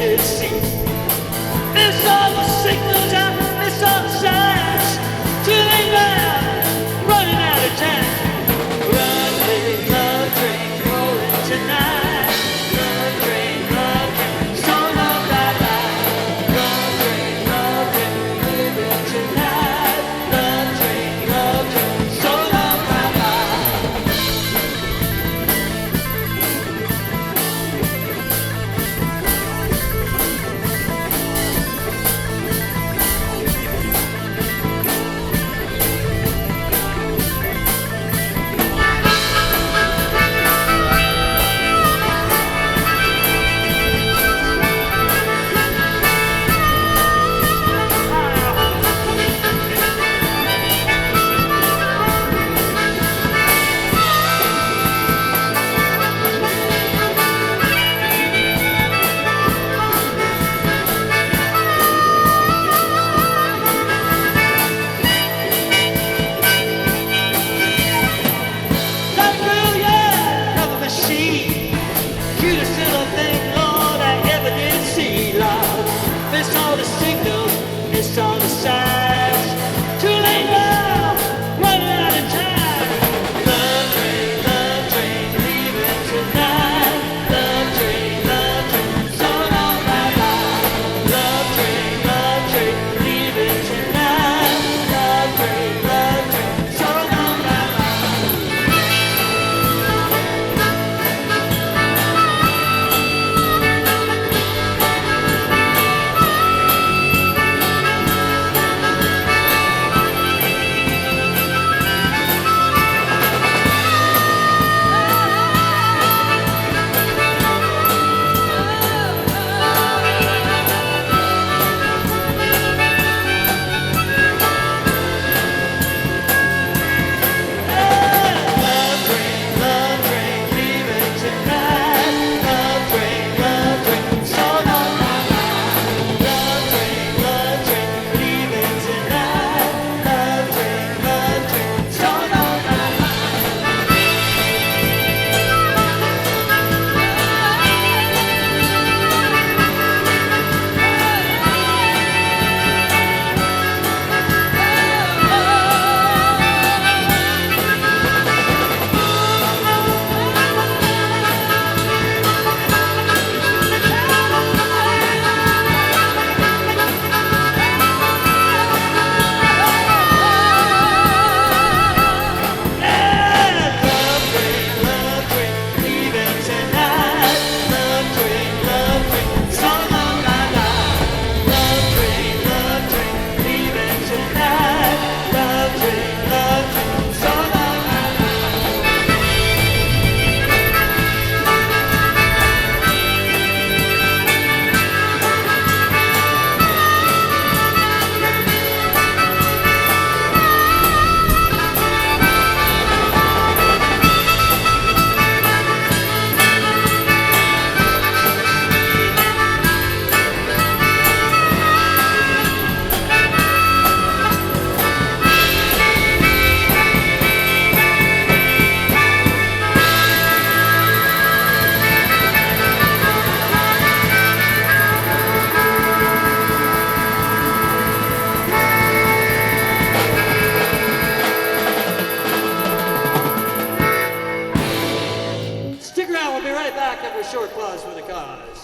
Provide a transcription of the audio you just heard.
did see. Miss all the signals, I miss all the signs. Too late now, running out of time. Run, baby, love train rolling tonight. Love train, so long, bye-bye. Love train, living tonight. Love train, so long, bye-bye. Miss all the signals, miss all the signs. Too late now, running out of time. Love train, leaving tonight. Love train, so long, bye-bye. Love train, leaving tonight. Love train, so long, bye-bye. Stick around, we'll be right back after a short pause for the cause.